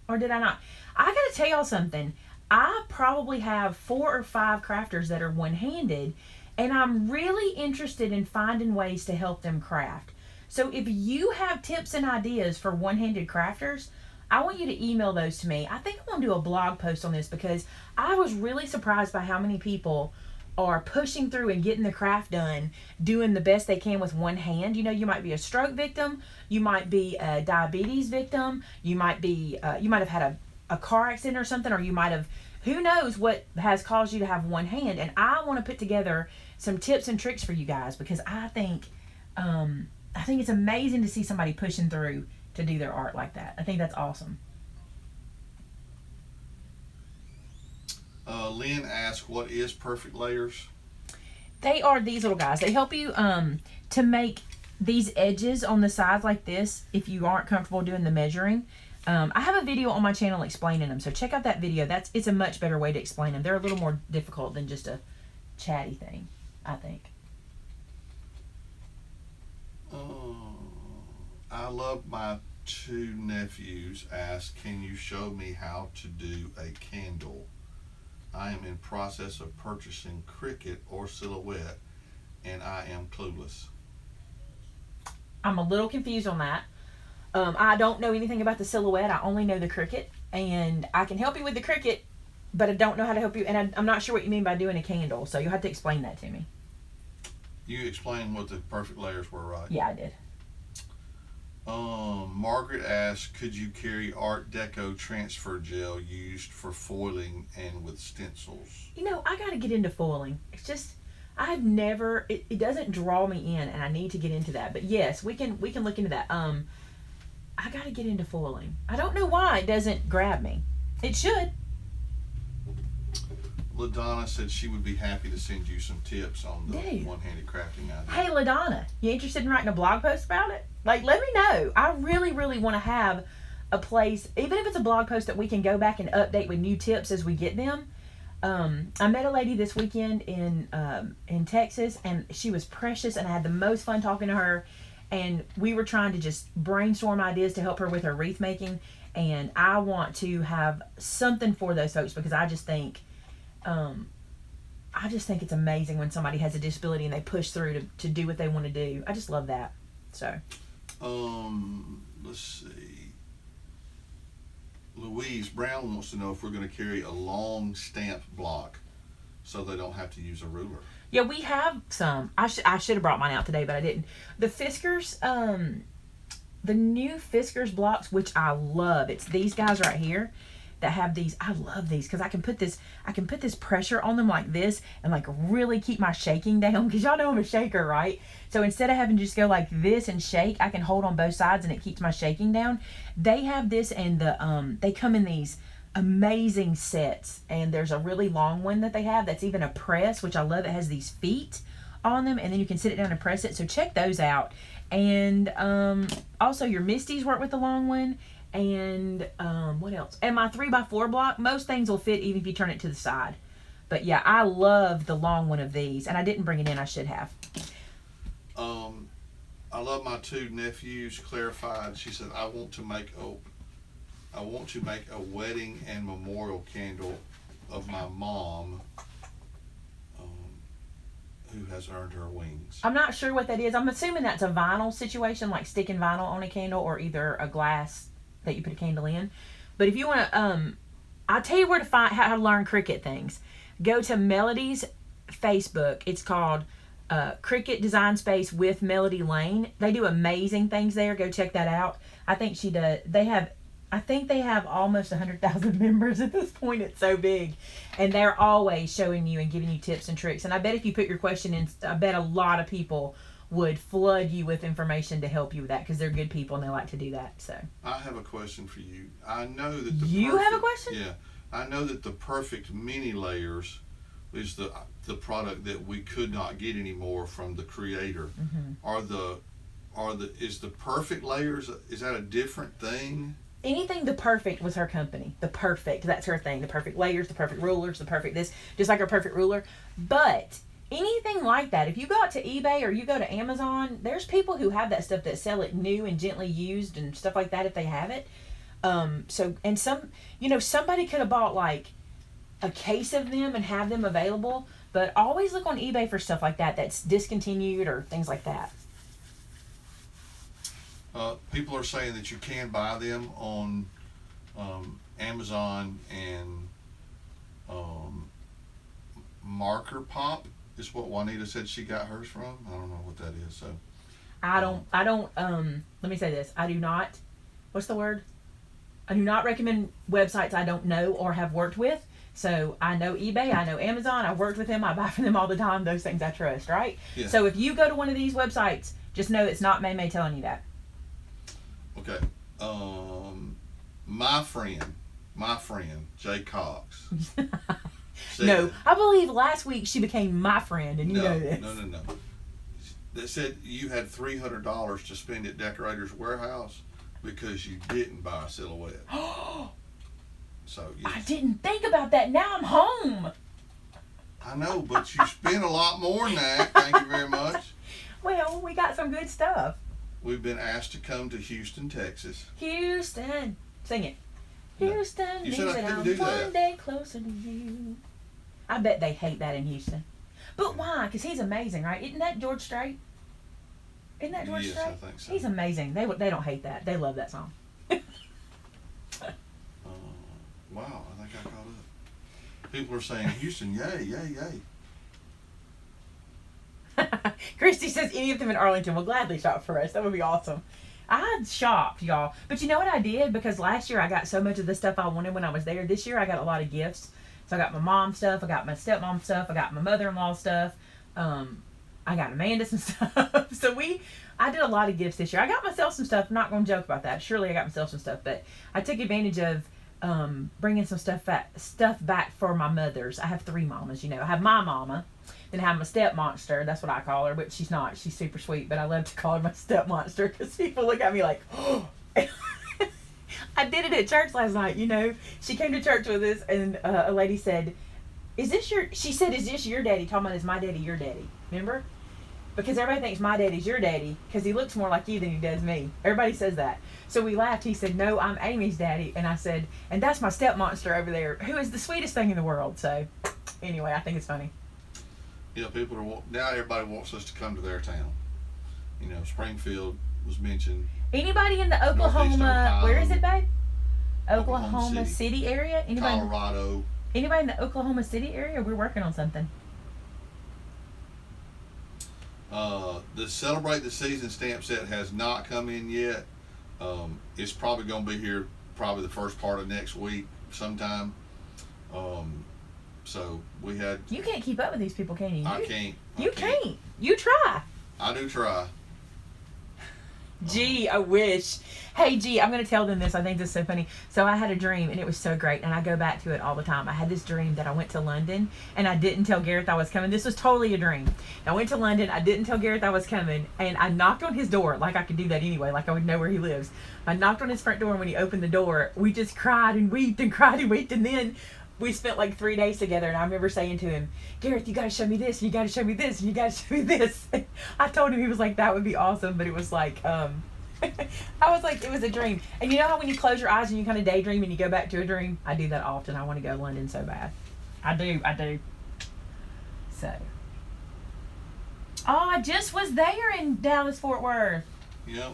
or did I not? I gotta tell y'all something. I probably have 4 or 5 crafters that are one-handed, and I'm really interested in finding ways to help them craft. So if you have tips and ideas for one-handed crafters, I want you to email those to me. I think I'm gonna do a blog post on this because I was really surprised by how many people are pushing through and getting the craft done, doing the best they can with one hand. You might be a stroke victim, you might be a diabetes victim, you might have had a car accident or something, or you might have, who knows what has caused you to have one hand. And I want to put together some tips and tricks for you guys because I think it's amazing to see somebody pushing through to do their art like that. I think that's awesome. Lynn asked, what is perfect layers? They are these little guys. They help you to make these edges on the sides like this if you aren't comfortable doing the measuring. I have a video on my channel explaining them, so check out that video. It's a much better way to explain them. They're a little more difficult than just a chatty thing, I think. I love my 2 nephews asked, can you show me how to do a candle? I am in process of purchasing Cricut or Silhouette, and I am clueless. I'm a little confused on that. I don't know anything about the Silhouette. I only know the Cricut, and I can help you with the Cricut, but I don't know how to help you, and I'm not sure what you mean by doing a candle, so you'll have to explain that to me. You explained what the perfect layers were, right? Yeah, I did. Margaret asked, could you carry Art Deco transfer gel used for foiling and with stencils? I got to get into foiling. It's just, I've never, it doesn't draw me in, and I need to get into that. But yes, we can look into that. I got to get into foiling. I don't know why it doesn't grab me. It should. LaDonna said she would be happy to send you some tips on the one-handed crafting idea. Hey, LaDonna, you interested in writing a blog post about it? Let me know. I really, really want to have a place, even if it's a blog post that we can go back and update with new tips as we get them. I met a lady this weekend in Texas, and she was precious, and I had the most fun talking to her. And we were trying to just brainstorm ideas to help her with her wreath making. And I want to have something for those folks because I just think it's amazing when somebody has a disability and they push through to do what they want to do. I just love that. So. Let's see. Louise Brown wants to know if we're going to carry a long stamped block so they don't have to use a ruler. Yeah, we have some. I should have brought mine out today, but I didn't. The Fiskars, the new Fiskars blocks, which I love. It's these guys right here. that have these. I love these because I can put this pressure on them like this and like really keep my shaking down, because y'all know I'm a shaker, right? So instead of having to just go like this and shake, I can hold on both sides and it keeps my shaking down. They have this, and they come in these amazing sets, and there's a really long one that they have that's even a press, which I love. It has these feet on them, and then you can sit it down and press it. So check those out. And also your Misties work with the long one. And what else? And my 3x4 block, most things will fit even if you turn it to the side. But yeah, I love the long one of these, and I didn't bring it in. I should have. I love my two nephews clarified. She said, I want to make a wedding and memorial candle of my mom, who has earned her wings. I'm not sure what that is. I'm assuming that's a vinyl situation, like sticking vinyl on a candle, or either a glass that you put a candle in. But if you want to, I'll tell you where to find how to learn Cricut things. Go to Melody's Facebook. It's called Cricut Design Space with Melody Lane. They do amazing things there. Go check that out. I think she does. I think they have almost 100,000 members at this point. It's so big. And they're always showing you and giving you tips and tricks. And I bet if you put your question in, I bet a lot of people would flood you with information to help you with that, because they're good people and they like to do that. So I have a question for you. I know that have a question? Yeah. I know that the perfect mini layers is the product that we could not get anymore from the creator. Mm-hmm. Is the perfect layers, is that a different thing? Anything The Perfect was her company. The Perfect, that's her thing. The perfect layers, the perfect rulers, the perfect this, just like her perfect ruler. But anything like that, if you go out to eBay or you go to Amazon, there's people who have that stuff that sell it new and gently used and stuff like that if they have it. Somebody could have bought like a case of them and have them available, but always look on eBay for stuff like that that's discontinued or things like that. People are saying that you can buy them on Amazon and Marker Pop is what Juanita said she got hers from. I don't know what that is. So I don't let me say this. I do not, what's the word? I do not recommend websites I don't know or have worked with. So I know eBay, I know Amazon, I've worked with them, I buy from them all the time. Those things I trust, right? Yeah. So if you go to one of these websites, just know it's not Maymay telling you that. Okay. My friend, Jay Cox. No, I believe last week she became my friend, and you know this. No. They said you had $300 to spend at Decorator's Warehouse because you didn't buy a silhouette. So yes. I didn't think about that. Now I'm home. I know, but you spent a lot more than that. Thank you very much. Well, we got some good stuff. We've been asked to come to Houston, Texas. Houston. Sing it. Houston, you said I couldn't I'm do one that. day closer to you. I bet they hate that in Houston. But why? Because he's amazing, right? Isn't that George Strait? Isn't that George Yes, Strait? I think so. He's amazing. They don't hate that. They love that song. Wow, I think I caught up. People are saying, Houston, yay, yay, yay. Christy says any of them in Arlington will gladly shop for us. That would be awesome. I shopped, y'all. But you know what I did? Because last year I got so much of the stuff I wanted when I was there. This year I got a lot of gifts. So I got my mom stuff. I got my stepmom stuff. I got my mother-in-law stuff. I got Amanda some stuff. So I did a lot of gifts this year. I got myself some stuff. I'm not going to joke about that. Surely I got myself some stuff. But I took advantage of bringing some stuff back for my mothers. I have 3 mamas, you know. I have my mama. Then I have my step monster. That's what I call her, but she's not. She's super sweet, but I love to call her my step monster because people look at me like, oh. I did it at church last night, you know. She came to church with us, and a lady said, she said, is this your daddy? Talking about, is my daddy your daddy? Remember? Because everybody thinks my daddy's your daddy because he looks more like you than he does me. Everybody says that. So we laughed. He said, no, I'm Amy's daddy. And I said, and that's my step monster over there, who is the sweetest thing in the world. So anyway, I think it's funny. You know, now everybody wants us to come to their town. You know, Springfield was mentioned. Anybody in the Oklahoma, where is it, babe? Oklahoma City area? Anybody? Colorado. Anybody in the Oklahoma City area? We're working on something. The Celebrate the Season stamp set has not come in yet. It's probably going to be here probably the first part of next week. sometime. So we had. You can't keep up with these people, can you? I can't. You can't. You try. I do try. Gee, I wish. Hey, G, I'm going to tell them this. I think this is so funny. So I had a dream, and it was so great, and I go back to it all the time. I had this dream that I went to London, and I didn't tell Gareth I was coming. This was totally a dream. I went to London. I didn't tell Gareth I was coming, and I knocked on his door, like I could do that anyway, like I would know where he lives. I knocked on his front door, and when he opened the door, we just cried and wept and cried and wept, and then we spent like 3 days together, and I remember saying to him, Gareth, you got to show me this, and you got to show me this, and you got to show me this. I told him, he was like, that would be awesome, but it was like, I was like, it was a dream. And you know how when you close your eyes and you kind of daydream and you go back to a dream? I do that often. I want to go to London so bad. I do. So. Oh, I just was there in Dallas, Fort Worth. Yep.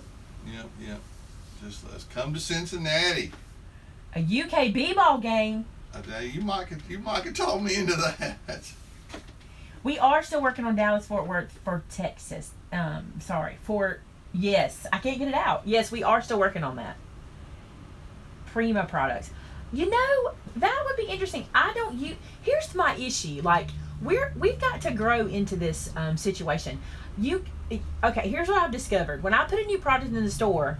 Just let's come to Cincinnati. A UK b-ball game. You might could talk me into that. We are still working on Dallas, Fort Worth for Texas. Yes, I can't get it out. Yes, we are still working on that. Prima products. You know, that would be interesting. Here's my issue. Like, we've got to grow into this situation. Okay, here's what I've discovered. When I put a new product in the store,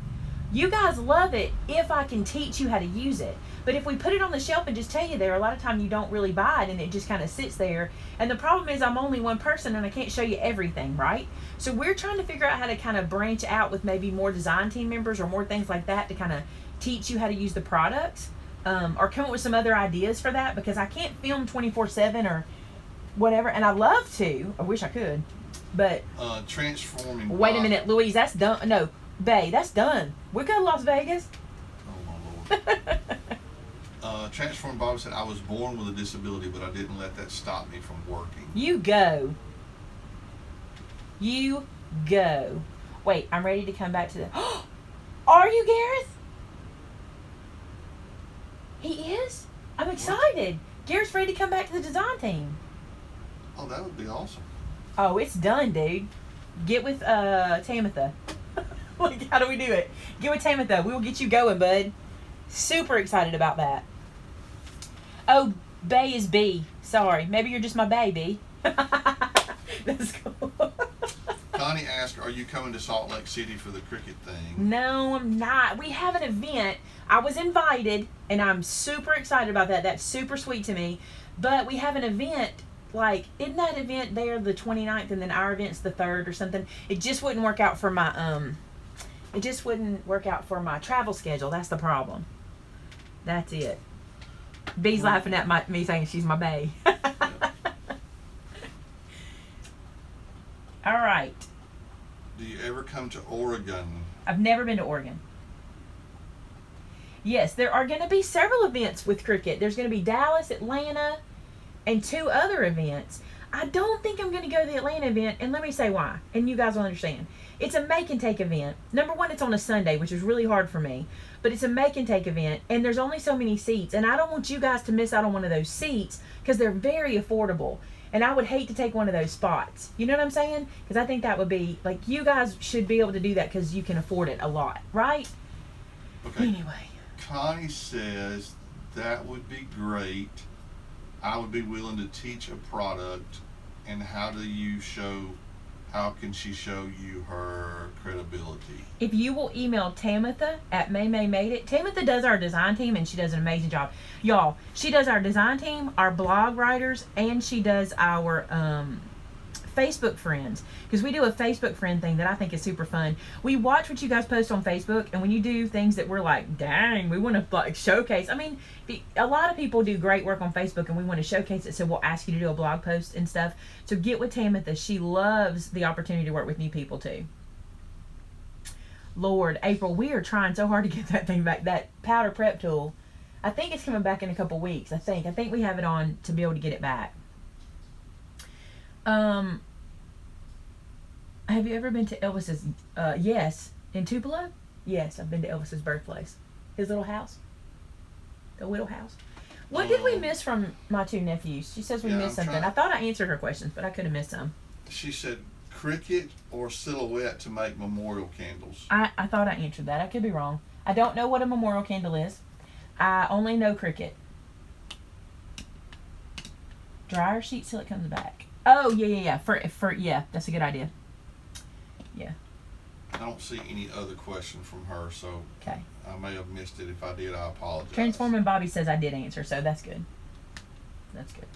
you guys love it if I can teach you how to use it. But if we put it on the shelf and just tell you there, a lot of time you don't really buy it and it just kind of sits there. And the problem is I'm only one person and I can't show you everything, right? So we're trying to figure out how to kind of branch out with maybe more design team members or more things like that to kind of teach you how to use the products, or come up with some other ideas for that, because I can't film 24/7 or whatever. And I love to. I wish I could. But transforming. Wait a minute, Louise, that's done. No, Bay, that's done. We go to Las Vegas. Oh my Lord. Transform Bob said, I was born with a disability, but I didn't let that stop me from working. You go. Wait, I'm ready to come back to the... Are you, Gareth? He is? I'm excited. What? Gareth's ready to come back to the design team. Oh, that would be awesome. Oh, it's done, dude. Get with Tamitha. Like, how do we do it? Get with Tamitha. We will get you going, bud. Super excited about that. Oh, Bay is B. Sorry. Maybe you're just my baby. That's cool. Connie asked, are you coming to Salt Lake City for the cricket thing? No, I'm not. We have an event. I was invited, and I'm super excited about that. That's super sweet to me. But we have an event, like, isn't that event there the 29th, and then our event's the 3rd or something? It just wouldn't work out for my, travel schedule. That's the problem. That's it. B's laughing at me saying she's my bae. All right. Do you ever come to Oregon? I've never been to Oregon. Yes, there are going to be several events with cricket. There's going to be Dallas, Atlanta, and 2 other events. I don't think I'm going to go to the Atlanta event, and let me say why, and you guys will understand. It's a make and take event. Number one, it's on a Sunday, which is really hard for me, but it's a make and take event, and there's only so many seats, and I don't want you guys to miss out on one of those seats because they're very affordable, and I would hate to take one of those spots. You know what I'm saying? Because I think that would be, like, you guys should be able to do that because you can afford it a lot, right? Okay. Anyway. Connie says that would be great. I would be willing to teach a product. And how can she show you her credibility? If you will email Tamitha at Maymay Made It. Tamitha does our design team, and she does an amazing job. Y'all, she does our design team, our blog writers, and she does our Facebook friends. Because we do a Facebook friend thing that I think is super fun. We watch what you guys post on Facebook, and when you do things that we're like, dang, we want to like showcase. I mean, a lot of people do great work on Facebook, and we want to showcase it, so we'll ask you to do a blog post and stuff. So get with Tamitha. She loves the opportunity to work with new people too. Lord, April, we are trying so hard to get that thing back, that powder prep tool. I think it's coming back in a couple weeks. I think we have it on to be able to get it back. Have you ever been to Elvis's, yes, in Tupelo? Yes, I've been to Elvis's birthplace. His little house. The Whittle house. What did we miss from my 2 nephews? She says we missed something. I thought I answered her questions, but I could have missed some. She said cricket or silhouette to make memorial candles. I thought I answered that. I could be wrong. I don't know what a memorial candle is. I only know cricket. Dryer sheets till it comes back. Oh, yeah. Yeah, that's a good idea. Yeah. I don't see any other question from her, so Okay. I may have missed it. If I did, I apologize. Transforming Bobby says I did answer, so that's good. That's good.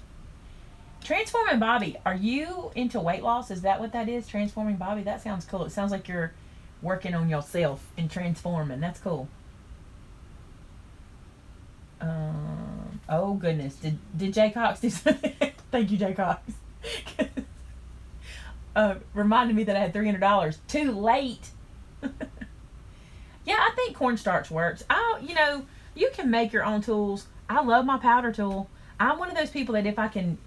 Transforming Bobby, are you into weight loss? Is that what that is? Transforming Bobby? That sounds cool. It sounds like you're working on yourself and transforming. That's cool. Oh goodness. Did Jay Cox do something? Thank you, Jay Cox. Reminded me that I had $300. Too late. Yeah, I think cornstarch works. You can make your own tools. I love my powder tool. I'm one of those people that if I can,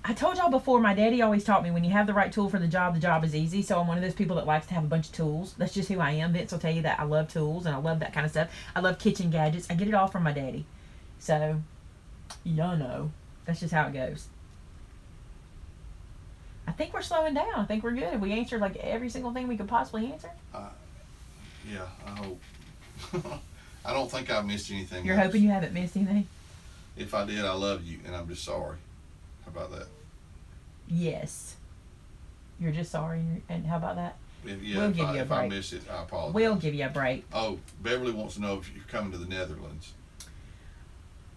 I told y'all before, my daddy always taught me when you have the right tool for the job is easy. So I'm one of those people that likes to have a bunch of tools. That's just who I am. Vince will tell you that I love tools and I love that kind of stuff. I love kitchen gadgets. I get it all from my daddy. So, y'all know. That's just how it goes. I think we're slowing down. I think we're good. Have we answered like every single thing we could possibly answer? Yeah, I hope. I don't think I missed anything. You're hoping you haven't missed anything? If I did, I love you, and I'm just sorry. How about that? Yes. You're just sorry, and how about that? We'll give you a break. If I missed it, I apologize. We'll give you a break. Oh, Beverly wants to know if you're coming to the Netherlands.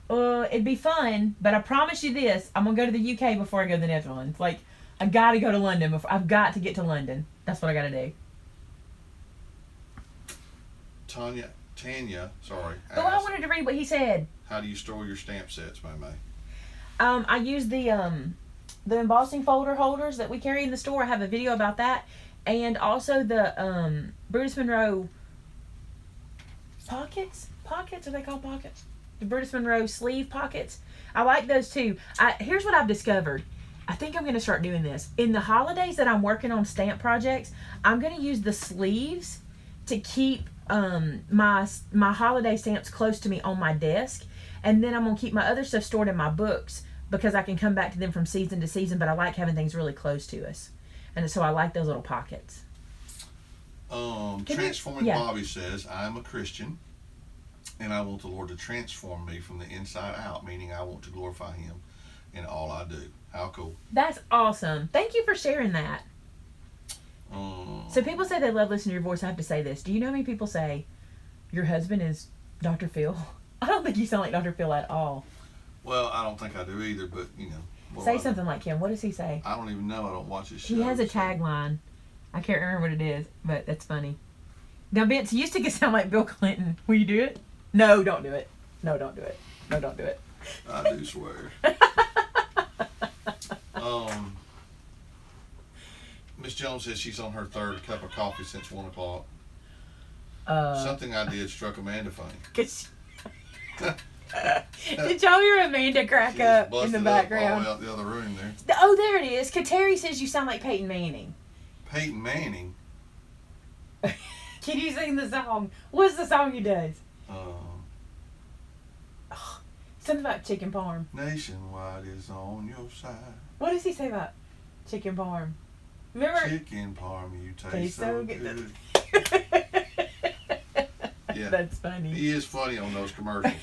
It'd be fun, but I promise you this: I'm gonna go to the UK before I go to the Netherlands. Like, I gotta go to London before. I've got to get to London. That's what I gotta do. Tanya, sorry. Oh, I wanted to read what he said. How do you store your stamp sets, Maymay? I use the embossing folder holders that we carry in the store. I have a video about that, and also the Brutus Monroe pockets. Pockets? Are they called pockets? The Brutus Monroe sleeve pockets. I like those too. Here's what I've discovered. I think I'm going to start doing this. In the holidays that I'm working on stamp projects, I'm going to use the sleeves to keep my holiday stamps close to me on my desk, and then I'm gonna keep my other stuff stored in my books because I can come back to them from season to season. But I like having things really close to us, and so I like those little pockets. Transforming Bobby says, I am a Christian and I want the Lord to transform me from the inside out, meaning I want to glorify Him in all I do. How cool. That's awesome. Thank you for sharing that. So people say they love listening to your voice. I have to say this. Do you know how many people say your husband is Dr. Phil? I don't think you sound like Dr. Phil at all. Well, I don't think I do either, but you know. Say something like him. What does he say? I don't even know. I don't watch his show. He has a tagline. I can't remember what it is, but that's funny. Now, Vince, you think it sound like Bill Clinton. Will you do it? No, don't do it. No, don't do it. No, don't do it. I do swear. Miss Jones says she's on her third cup of coffee since 1 o'clock. Something I did struck Amanda funny. Did y'all hear Amanda crack up in the background? All out the other room there. Oh, there it is. Kateri says you sound like Peyton Manning. Peyton Manning? Can you sing the song? What's the song he does? Something about chicken parm. Nationwide is on your side. What does he say about chicken parm? Remember? Chicken parm, you taste so good. Yeah, that's funny. He is funny on those commercials.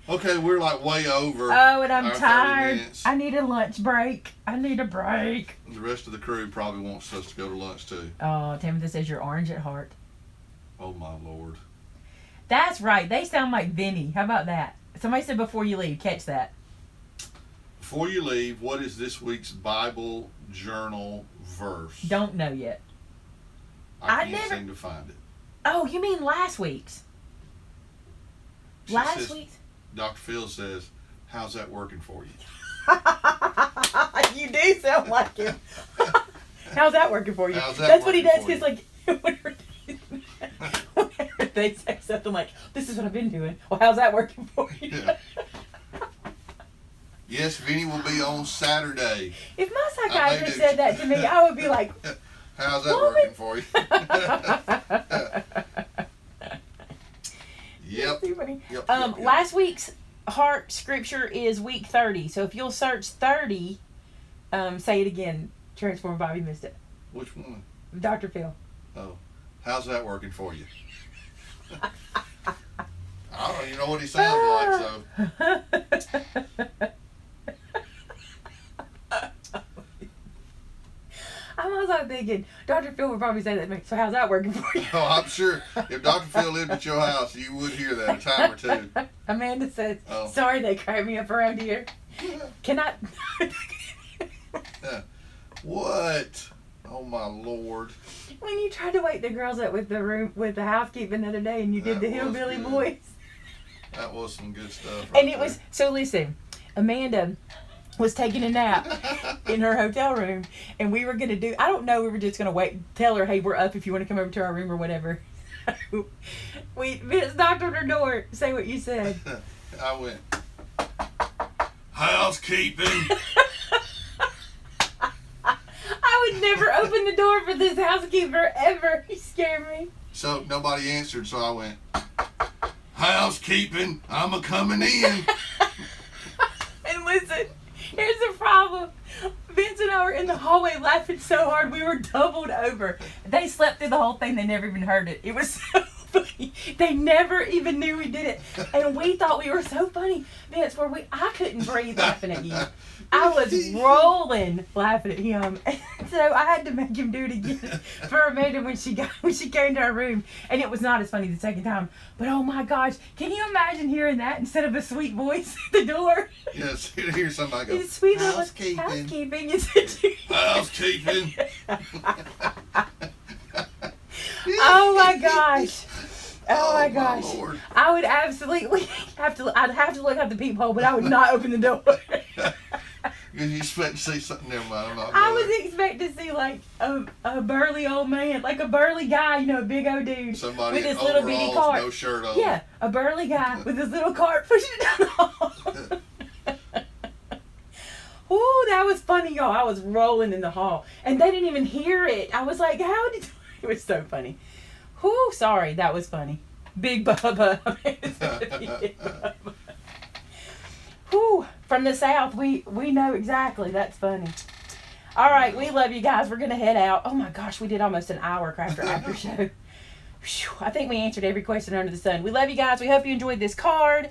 Okay, we're like way over. Oh, and I'm tired. I need a lunch break. I need a break. The rest of the crew probably wants us to go to lunch too. Oh, Timothy says you're orange at heart. Oh my Lord. That's right. They sound like Vinny. How about that? Somebody said before you leave. Catch that. Before you leave, what is this week's Bible journal verse? Don't know yet. I can't seem to find it. Oh, you mean last week's? Last week's? Dr. Phil says, how's that working for you? You do sound like him. How's that working for you? That's what he does, because like, whenever they say something like, this is what I've been doing. Well, how's that working for you? Yeah. Yes, Vinny will be on Saturday. If my psychiatrist said that to me, I would be like, how's that working for you? Yep. Yep. Last week's heart scripture is week 30. So if you'll search 30, say it again. Transform Bobby missed it. Which one? Dr. Phil. Oh. How's that working for you? I don't even know what he sounds like, so. I'm also thinking, Dr. Phil would probably say that to me. So how's that working for you? Oh, I'm sure if Dr. Phil lived at your house, you would hear that a time or two. Amanda says, Oh. sorry they crack me up around here. Can I? What? Oh my Lord. When you tried to wake the girls up with the housekeeping the other day and you did the That was hillbilly good. voice. That was some good stuff. And it was, so listen, Amanda was taking a nap in her hotel room, and we were going to do, I don't know, we were just going to wait, tell her, hey, we're up if you want to come over to our room or whatever. Vince knocked on her door, say what you said. I went, housekeeping. I would never open the door for this housekeeper ever. He scared me. So nobody answered, so I went, housekeeping, I'm a coming in. And listen, here's the problem. Vince and I were in the hallway laughing so hard we were doubled over. They slept through the whole thing. They never even heard it. It was so funny. They never even knew we did it. And we thought we were so funny, Vince, I couldn't breathe laughing at you. I was rolling laughing at him. And so I had to make him do it again for Amanda when she came to our room. And it was not as funny the second time. But oh my gosh, can you imagine hearing that instead of a sweet voice at the door? Yes, hear somebody go, It's sweet little housekeeping. housekeeping. Housekeeping. Oh my gosh. Oh my my gosh. Lord. I would absolutely I'd have to look out the peephole, but I would not open the door. Because you expect to see something. Never mind. I'm not I doing was expecting to see like a burly old man, like a burly guy, a big old dude somebody with in his little bitty overalls, cart. no shirt on. Yeah, a burly guy with his little cart pushing it down the hall. Ooh, that was funny, y'all. I was rolling in the hall, and they didn't even hear it. I was like, how did... It was so funny. Whoo, sorry, that was funny. Big Bubba. Whew, from the South, we know exactly. That's funny. All right, we love you guys. We're going to head out. Oh my gosh, we did almost an hour Crafter After Show. Whew, I think we answered every question under the sun. We love you guys. We hope you enjoyed this card.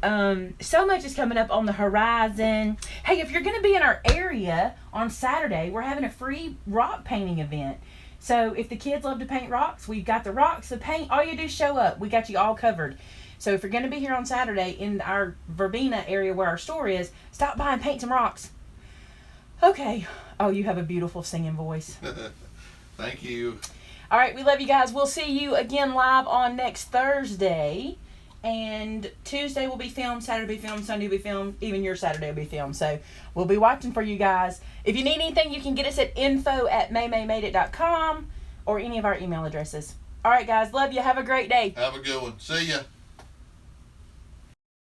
So much is coming up on the horizon. Hey, if you're going to be in our area on Saturday, we're having a free rock painting event. So if the kids love to paint rocks, we've got the rocks, the paint. All you do is show up. We got you all covered. So if you're going to be here on Saturday in our Verbena area where our store is, stop by and paint some rocks. Okay. Oh, you have a beautiful singing voice. Thank you. All right, we love you guys. We'll see you again live on next Thursday. And Tuesday will be filmed, Saturday will be filmed, Sunday will be filmed, even your Saturday will be filmed. So we'll be watching for you guys. If you need anything, you can get us at info@maymaymadeit.com or any of our email addresses. All right, guys. Love you. Have a great day. Have a good one. See ya.